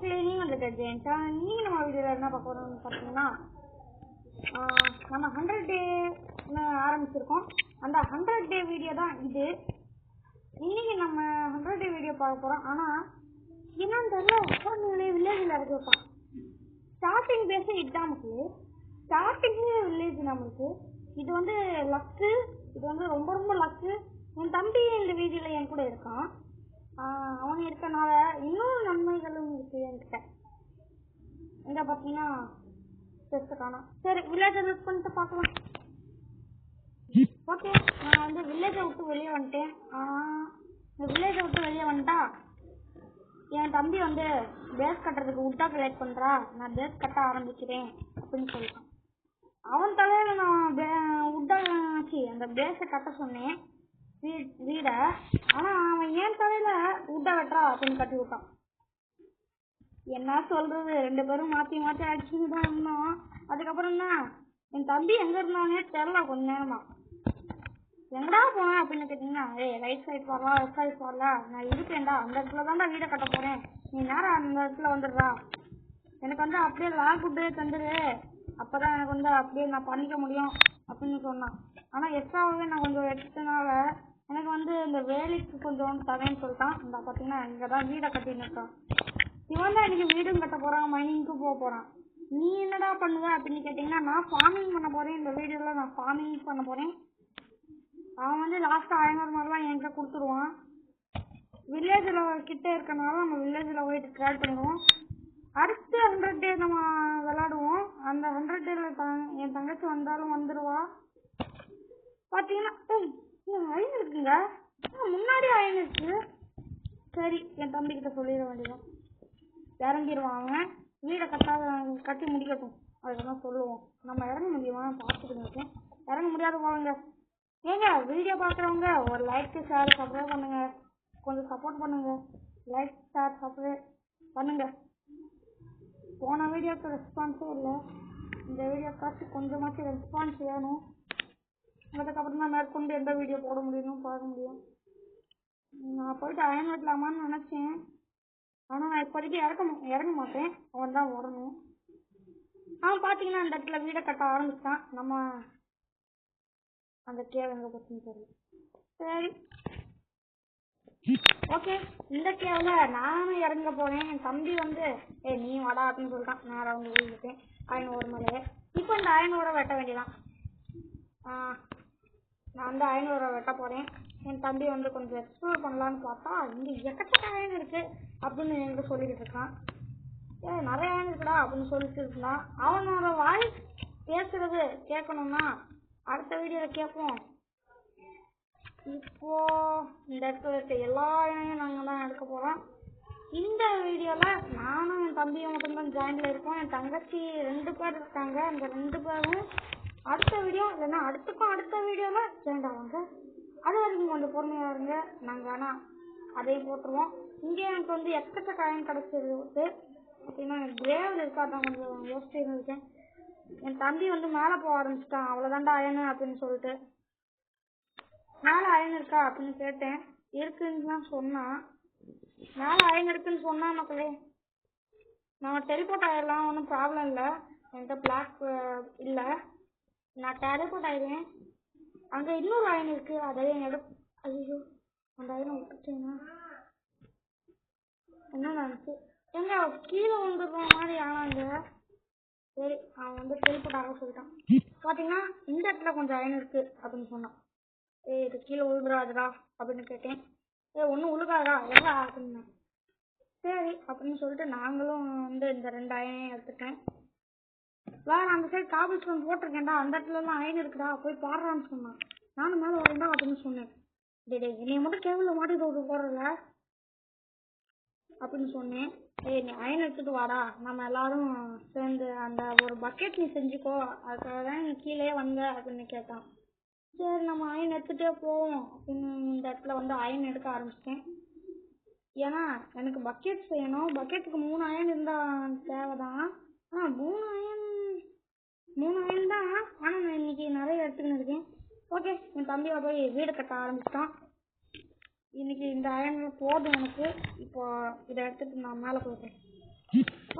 நீங்க வந்துட்டு ஜெயந்தா நீங்க நம்ம வீடியோல என்ன பார்க்க போறோம்னு பார்த்தீங்கன்னா நம்ம 100 டே ஆரம்பிச்சிருக்கோம். அந்த 100 டே வீடியோ தான் இது. இன்னைக்கு நம்ம 100 டே வீடியோ பார்க்க போறோம். ஆனா என்னன்னு தெரியல, ஒவ்வொரு வில்லேஜில் இருக்கு வைப்பான். ஸ்டார்டிங் பேச இதாமுக்கு ஸ்டார்டிங் வில்லேஜ் நம்மளுக்கு இது வந்து லக்கு. இது வந்து ரொம்ப ரொம்ப லக்கு. என் தம்பி இந்த வீடியோல என் கூட இருக்கான். அவன் இருக்கனால இன்னொரு நன்மைகளும் இருக்கு என்கிட்ட. இங்க பார்த்தீங்கன்னா காணும். சரி, வில்லேஜை யூஸ் பண்ணிட்டு பார்க்கலாம். ஓகே, நான் வந்து வில்லேஜை விட்டு வெளியே வந்துட்டேன். இந்த வில்லேஜை விட்டு வெளியே வந்துட்டா என் தம்பி வந்து பேஸ் கட்டுறதுக்கு உட்டா கலெக்ட் பண்ணுறா, நான் பேஸ் கட்ட ஆரம்பிக்கிறேன் அப்படின்னு சொல்லிட்டான். அவன் தலையில் நான் உட்டாச்சு அந்த பேஸை கட்ட சொன்னேன் வீடை. ஆனால் அவன் என் தலையில் உட்டா வெட்டுறா அப்படின்னு கட்டி விட்டான். என்ன சொல்றது, ரெண்டு பேரும் மாற்றி மாற்றி அடிச்சுட்டு தான் இருந்தோம். அதுக்கப்புறம் தான் என் தம்பி எங்கே இருந்தானே தெரில. கொஞ்ச நேரமா எங்கடா போனேன் அப்படின்னு கேட்டிங்கன்னா, ரைட் சைட் வரலாம் லெஃப்ட் சைட் வரலாம், நான் இருக்கேன்டா அந்த இடத்துல தான்டா வீடை கட்ட போகிறேன், நீ நேரம் அந்த இடத்துல வந்துடுறா, எனக்கு வந்து அப்படியே லாக் விட்டு தந்துடு, அப்போ தான் எனக்கு வந்து அப்படியே நான் பண்ணிக்க முடியும் அப்படின்னு சொன்னான். ஆனால் எக்ஸ்ட்ராவே நான் கொஞ்சம் எடுத்தனால எனக்கு வந்து இந்த வேலைக்கு கொஞ்சம் தரேன்னு சொல்லிட்டான். இந்த பார்த்தீங்கன்னா இங்கே தான் வீடை கட்டின்னு இருக்கான். இவன் தான் எனக்கு வீடும் கட்ட போகிறான், மைனிங்க்கு போக போகிறான். நீ என்னடா பண்ணுவ அப்படின்னு கேட்டிங்கன்னா, நான் ஃபார்மிங் பண்ண போகிறேன். இந்த வீடியோவில் நான் ஃபார்மிங் பண்ண போகிறேன். அவன் வந்து லாஸ்ட்டாக 500 மாதிரிலாம் என்கிட்ட கொடுத்துருவான். வில்லேஜில் கிட்டே இருக்கனால நம்ம வில்லேஜில் போயிட்டு ட்ராட் பண்ணுவோம். அடுத்து 100 டே நம்ம விளாடுவோம். அந்த 100 டேல என் தங்கச்சி வந்தாலும் வந்துடுவா. பார்த்தீங்கன்னா அயன் இருக்குங்க, முன்னாடி அயன் இருக்கு. சரி, என் தம்பிக்கிட்ட சொல்லிட வேண்டியதான். இறங்கிடுவான் அவன். வீடை கட்டி முடிக்கட்டும், அதுக்கெல்லாம் சொல்லுவோம். நம்ம இறங்க முடியுமா பார்த்துக்கிட்டு இருக்கேன். இறங்க முடியாத போவாங்க. ஏங்க வீடியோ பார்க்குறவங்க ஒரு லைக் ஷேர் சப்ஸ்கிரைப் பண்ணுங்க, கொஞ்சம் சப்போர்ட் பண்ணுங்க. லைக் ஷேர் சப்ஸ்கிரைப் பண்ணுங்க. போன வீடியோக்கு ரெஸ்பான்ஸே இல்லை, இந்த வீடியோக்காச்சும் கொஞ்சமாச்சும் ரெஸ்பான்ஸ் வேணும். அதுக்கப்புறம் தான் மேற்கொண்டு எந்த வீடியோ போட முடியும்னு பார்க்க முடியும். நான் போயிட்டு அயன் வெட்டலாமான்னு நினச்சேன். ஆனால் நான் இப்போதைக்கு இறங்க மாட்டேன், அவன் தான் வரணும். பார்த்தீங்கன்னா அந்த இடத்துல வீடை கட்ட ஆரம்பிச்சான். நம்ம அந்த கேவ் எங்கே பற்றின்னு தெரியல. சரி, ஓகே, இந்த கேவில் நானும் இறங்க போகிறேன். என் தம்பி வந்து நீ வாடா அப்படின்னு சொல்லிட்டான். நான் அவங்க விழுந்துட்டேன் 500 மேலே. இப்போ இந்த 500 வெட்ட வேண்டியதான். நான் வந்து 500 வெட்ட போகிறேன். என் தம்பி வந்து கொஞ்சம் எக்ஸ்ப்ளோர் பண்ணலான்னு பார்த்தா இங்கே எக்கச்சக்க அயன் இருக்குது அப்படின்னு எனக்கு சொல்லிக்கிட்டு இருக்கான். நிறைய அயன் இருக்குடா அப்படின்னு சொல்லிட்டு இருந்தான். அவனோட வாய்ஸ் பேசுறது கேட்கணும்னா அடுத்த வீடியோவில் கேட்போம். இப்போ இந்த இடத்துல இருக்க எல்லா அயனையும் நாங்கள் தான் எடுக்க போகிறோம். இந்த வீடியோவில் நானும் என் தம்பியும் மட்டும்தான் ஜாயின்ல இருக்கோம். என் தங்கச்சி 2 பேர் இருக்காங்க. அந்த 2 பேரும் அடுத்த வீடியோ இல்லைன்னா அடுத்த வீடியோவில் ஜாயின் ஆவாங்க. அது வரைக்கும் கொஞ்சம் பொறுமையாக இருங்க. நாங்கள் ஆனால் அதை போட்டுருவோம். இங்கே எனக்கு வந்து எக்கச்சக்க அயன் கிடச்சிருக்கு. அப்படின்னா எனக்கு கிரேவில் இருக்காதான் கொஞ்சம் யோசிச்சு இருக்கேன். என் தம்பி வந்து மேலே போக ஆரம்பிச்சிட்டான். அவ்வளோதாண்டா அயனு அப்படின்னு சொல்லிட்டு. மேலே அயன் இருக்கா அப்படின்னு கேட்டேன். இருக்குன்னு தான் சொன்னான். மேலே அயன் இருக்குன்னு சொன்னா மக்களே. நம்ம டெலிபோர்ட் ஆகிடலாம், ஒன்றும் ப்ராப்ளம் இல்லை. என்கிட்ட பிளாக் இல்லை, நான் டெலிபோர்ட் ஆயிடுவேன். அங்கே இன்னொரு அயன் இருக்குது, அதையே ஐயோ அந்த அயனை விட்டுட்டேன்னா என்ன நினச்சி எங்க கீழே வந்துடுற மாதிரி ஆனாங்க. சரி, அவன் வந்து டெலிபோர்ட் ஆக சொல்லிட்டான். பார்த்தீங்கன்னா இந்த இடத்துல கொஞ்சம் அயன் இருக்குது அப்படின்னு சொன்னான். இது கீழே உழுதுறாதுடா அப்படின்னு கேட்டேன். ஒன்றும் உழுகாதா எவ்வளோ அப்படின்னு. சரி அப்படின்னு சொல்லிட்டு நாங்களும் வந்து இந்த 2 அயனையும் எடுத்துட்டேன். வேற அந்த சைடு காபிள் ஸ்டோன் போட்டிருக்கேன்டா, அந்த இடத்துலலாம் அயன் இருக்குடா போய் பாடுறான்னு சொன்னான். நானும் மேலே வரேன்டா அப்படின்னு சொன்னேன். என்னைய மட்டும் கேபிளில் மாட்டி போடுறல அப்படின்னு சொன்னேன். நீ அயன் எடுத்துட்டு வாடா, நம்ம எல்லாரும் சேர்ந்து அந்த ஒரு பக்கெட் நீ செஞ்சுக்கோ, அதுக்காக தான் நீ கீழே வந்த அப்படின்னு கேட்டான். சரி, நம்ம அயன் எடுத்துகிட்டே போவோம் அப்படின்னு இந்த இடத்துல வந்து அயன் எடுக்க ஆரம்பிச்சிட்டேன். ஏன்னா எனக்கு பக்கெட் செய்யணும். பக்கெட்டுக்கு 3 அயன் இருந்தால் தேவைதான். 3 அயன் தான். ஆனால் நான் இன்னைக்கு நிறைய எடுத்துக்கின்னு இருக்கேன். ஓகே, என் தம்பியை போய் வீடு கட்ட ஆரம்பிச்சிட்டான். இன்னைக்கு இந்த அயன் போதும் எனக்கு. இப்போ இதை எடுத்துட்டு நான் மேலே போயிட்டேன்.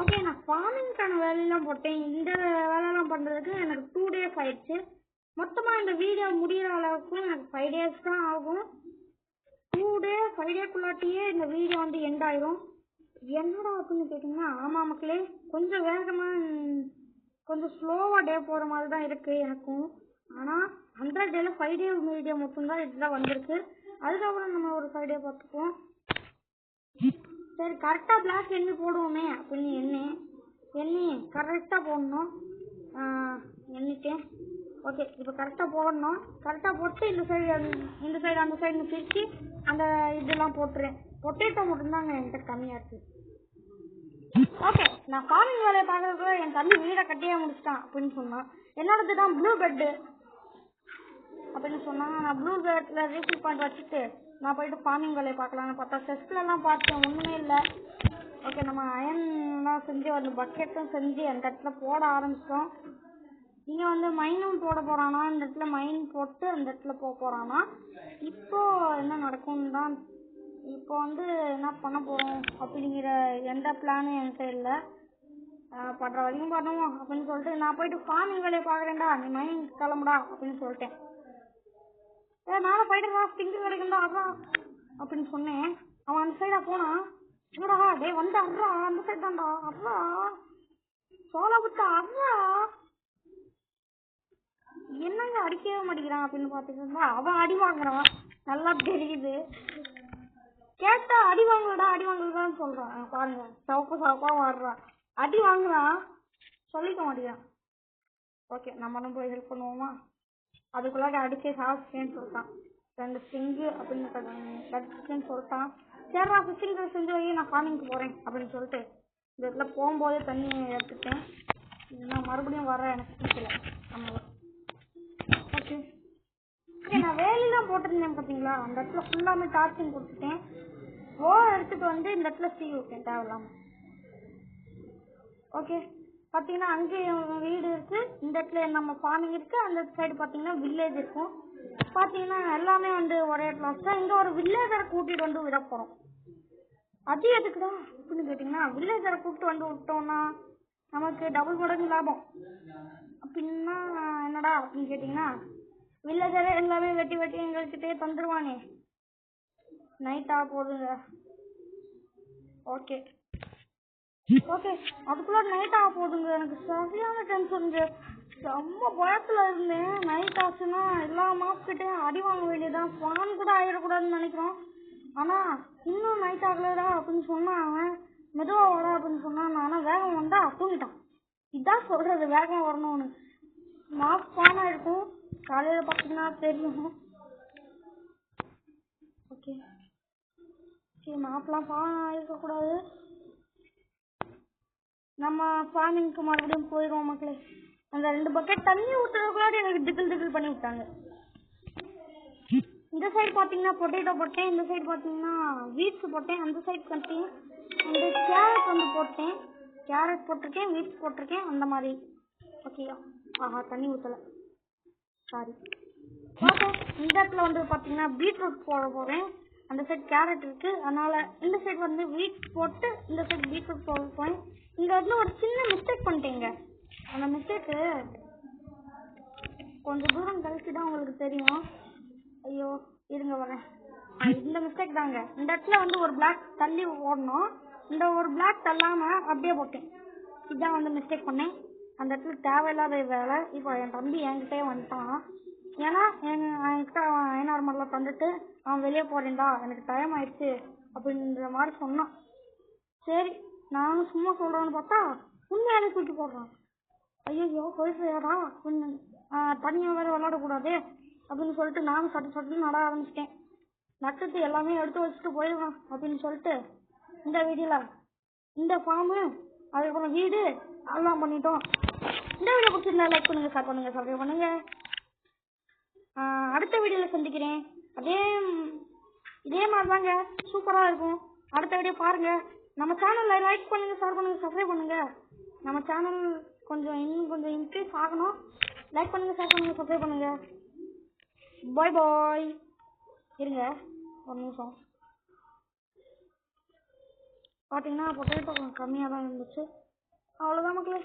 ஓகே, நான் ஃபார்மிங்க்கான வேலையெல்லாம் போட்டேன். இந்த வேலையெல்லாம் பண்ணுறதுக்கு எனக்கு 2 days ஆயிடுச்சு. மொத்தமாக இந்த வீடியோ முடிகிற அளவுக்கு எனக்கு 5 days தான் ஆகும். 5 டேக்குள்ளாட்டியே இந்த வீடியோ வந்து எண்ட் ஆயிரும். என்னடா அப்படின்னு கேட்டிங்கன்னா, ஆமாம் மக்களே, கொஞ்சம் வேகமாக கொஞ்சம் ஸ்லோவாக டே போகிற மாதிரி தான் இருக்குது எனக்கும். ஆனால் 100 days 5 days வீடியோ மட்டும்தான் இதுதான் வந்திருக்கு. அதுக்கப்புறம் நம்ம ஒரு 5 days பார்த்துப்போம். சரி, கரெக்டாக பிளாக் எண்ணி போடுவோமே அப்படின்னு எண்ணி கரெக்டாக போடணும். எண்ணிட்டேன். ஓகே, இப்போ கரெக்டாக போடணும். கரெக்டாக போட்டு இந்த சைடு அந்த சைடு பிரித்து அந்த இதெல்லாம் போட்டுறேன். பொட்டேட்டோ மட்டும்தாங்க என்கிட்ட கம்மியாக இருக்குது. ஓகே, நான் ஃபார்மிங் வேலையை பார்க்குறதுக்குள்ள என் தம்பி வீடை கட்டியே முடிச்சிட்டான் அப்படின்னு சொன்னான். என்னோடது தான் ப்ளூ பெட்டு அப்படின்னு சொன்னாங்க. நான் ப்ளூ பெட்டில் ரீஃபில் பாயிண்ட் வச்சுட்டு நான் போயிட்டு ஃபார்மிங் வேலையை பார்க்கலான்னு பார்த்தா செஸ்ட்லலாம் பார்த்தேன், ஒன்றுமே இல்லை. ஓகே, நம்ம அயன்லாம் செஞ்சு அந்த பக்கெட்டும் செஞ்சு அந்த இடத்துல போட ஆரம்பிச்சிட்டோம். இங்கே வந்து மைனும் போட போகிறானா, இந்த இடத்துல மைன் போட்டு அந்த இடத்துல போக போகிறானா. இப்போது என்ன நடக்கும்னு தான் இப்போ வந்து என்ன பண்ண போகிறோம் அப்படிங்கிற எந்த பிளானும் என்கிட்ட இல்லை. பண்ணுற வரைக்கும் பண்ணுவோம் அப்படின்னு சொல்லிட்டு நான் போயிட்டு ஃபார்மிங் வேலையை பார்க்குறேன்டா, நீ மைன் கிளம்புடா அப்படின்னு சொல்லிட்டேன். நானும் போயிட்டு ஸ்டிங்கு கிடைக்கும்டா அதான் அப்படின்னு சொன்னேன். அவன் அந்த சைடாக போனான். என்னடா டே வந்து அட்ரா, அந்த சைடு தான்டா அட்ரா, சோளா புத்தா அட்ரா, என்னங்க அடிக்கவே மாட்டேங்கிறான் அப்படின்னு பார்த்துட்டு அவன் அடி வாங்குறான். நல்லா தெரியுது. கேட்டா அடி வாங்கலடான்னு சொல்றான். பாருங்க, சவப்பா வாடுறான், அடி வாங்குறான், சொல்லிக்க மாட்டேங்கிறான். ஓகே, நம்மளும் போய் ஹெல்ப் பண்ணுவோமா? அதுக்குள்ளாடி அடிச்சே சாப்பிட்டேன்னு சொல்லிட்டான். 2 ஸ்டிங்கு அப்படின்னு கடிச்சிட்டேன்னு சொல்லிட்டான். சரி, நான் ஃபிஷிங் செஞ்சு வை, நான் ஃபார்மிங்க்கு போகிறேன் அப்படின்னு சொல்லிட்டு இந்த இடத்துல போகும்போதே தண்ணி எடுத்துட்டேன். நான் மறுபடியும் வர எனக்கு பிடிக்கல. ஆமாம். ஓகே, நான் வேலையெல்லாம் போட்டிருந்தேன் பார்த்தீங்களா, அந்த இடத்துல ஃபுல்லாமே டார்ச்சிங் கொடுத்துட்டேன். எடுத்துட்டு வந்து இந்த இடத்துல சீ விட்டேன் தேவையில்லாமல். ஓகே, பார்த்தீங்கன்னா அங்கே வீடு இருக்குது, இந்த இடத்துல நம்ம ஃபார்மிங் இருக்குது, அந்த சைடு பார்த்தீங்கன்னா வில்லேஜ் இருக்கும். பார்த்தீங்கன்னா எல்லாமே வந்து ஒரே கிளாஸ் தான். இங்கே ஒரு வில்லேஜரை கூட்டிகிட்டு வந்து விட போகிறோம். அது எதுக்குடா அப்படின்னு கேட்டிங்கன்னா, வில்லேஜரை கூப்பிட்டு வந்து விட்டோம்னா நமக்கு டபுள் மடங்கு லாபம். அப்படின்னா என்னடா அப்படின்னு கேட்டிங்கன்னா, வில்லேஜரே எல்லாமே வெட்டி எங்கள்கிட்டே தந்துடுவானே. நைட்டாக போகுதுங்க. ஓகே, அதுக்குள்ள நைட் ஆக போகுதுங்க. எனக்கு சரியான டென்ஷனுங்க. செம்ம பயத்தில் இருந்தேன். நைட் ஆச்சுன்னா எல்லா மாஸ்கிட்டையும் அடி வாங்க வேண்டியதான். ஃபான் கூட ஆயிடக்கூடாதுன்னு நினைக்கிறோம். ஆனால் இன்னும் நைட் ஆகலடா அப்படின்னு சொன்னான். அவன் மெதுவாக வர அப்படின்னு சொன்னான். ஆனால் வேகம் வந்தா தூங்கிட்டான். இதான் சொல்கிறது, வேகம் வரணும்னு. மாஸ்க் ஃபானாக இருக்கும், காலையில் பார்த்தீங்கன்னா தெரியும். ஓகே, சரி, மாஸ்க்லாம் ஃபான் இருக்கக்கூடாது. நம்ம ஃபார்மிங்க்கு மறுபடியும் போயிடுவோம் மக்களே. அந்த 2 பக்கெட் தண்ணி ஊற்றுறதுக்குள்ளாடி எனக்கு திகில் பண்ணி விட்டாங்க. இந்த சைடு பார்த்தீங்கன்னா பொட்டேட்டோ போட்டேன், இந்த சைடு பார்த்தீங்கன்னா வீட்ஸ் போட்டேன், அந்த சைடு பார்த்தீங்கன்னா அந்த கேரட் வந்து போட்டேன். கேரட் போட்டிருக்கேன், வீட்ஸ் போட்டிருக்கேன், அந்த மாதிரி. ஓகேயா? ஆஹா, தண்ணி ஊற்றலை, சாரி. ஓகே, இந்த இடத்துல வந்து பார்த்தீங்கன்னா பீட்ரூட் போட போகிறேன். அந்த சைடு கேரட் இருக்குது, அதனால் இந்த சைடு வந்து வீட்ஸ் போட்டு இந்த சைடு பீட்ரூட் போட போகிறேன். இங்கே வந்து ஒரு சின்ன மிஸ்டேக் பண்ணிட்டேங்க. அந்த மிஸ்டேக்கு கொஞ்சம் தூரம் கழிச்சு தான் உங்களுக்கு தெரியும். ஐயோ, இருங்க வரேன். இந்த மிஸ்டேக் தாங்க. இந்த இடத்துல வந்து ஒரு பிளாக் தள்ளி ஓடணும், இந்த ஒரு பிளாக் தள்ளாமல் அப்படியே போட்டேன். இதுதான் வந்து மிஸ்டேக் பண்ணேன். அந்த இடத்துல தேவையில்லாத வேலை. இப்போ என் தம்பி என்கிட்டே வந்துட்டான். ஏன்னா என்கிட்ட அவன் ஐநார்மலில் தந்துட்டு அவன் வெளியே போகிறேன்டா, எனக்கு டைம் ஆயிடுச்சு அப்படின்ற மாதிரி சொன்னான். சரி, நானும் சும்மா சொல்கிறேன்னு பார்த்தா உண்மையாலே தூக்கி போடுறான். ஐயோ, போயிடுறியாடா அப்படின்னு, தண்ணியை வேறு விளாடக்கூடாது அப்படின்னு சொல்லிட்டு நானும் சட்டு நட ஆரம்பிச்சிட்டேன். நட்டுட்டு எல்லாமே எடுத்து வச்சுட்டு போயிடுவான் அப்படின்னு சொல்லிட்டு இந்த வீடியோவில் இந்த ஃபார்மு, அதுக்கப்புறம் வீடு எல்லாம் பண்ணிட்டோம். இந்த வீடியோ பிடிச்சிருந்தா லைக் பண்ணுங்கள், ஷேர் பண்ணுங்கள், சப்ஸ்கிரைப் பண்ணுங்கள். அடுத்த வீடியோவில் சந்திக்கிறேன். இதே மாதிரி தாங்க, சூப்பராக இருக்கும். அடுத்த வீடியோ பாருங்கள். நம்ம சேனலில் லைக் பண்ணுங்கள், ஷேர் பண்ணுங்கள், சப்ஸ்கிரைப் பண்ணுங்கள். நம்ம சேனல் இன்னும் கொஞ்சம் இன்க்ரீஸ் ஆகணும். லைக் பண்ணுங்கள், ஷேர் பண்ணுங்கள், சப்ஸ்கிரைப் பண்ணுங்கள். பாய். இருங்க ஒரு நிமிஷம். பார்த்தீங்கன்னா பொட்டேட்டோ கம்மியாக தான் இருந்துச்சு. அவ்வளோதான் மக்களே.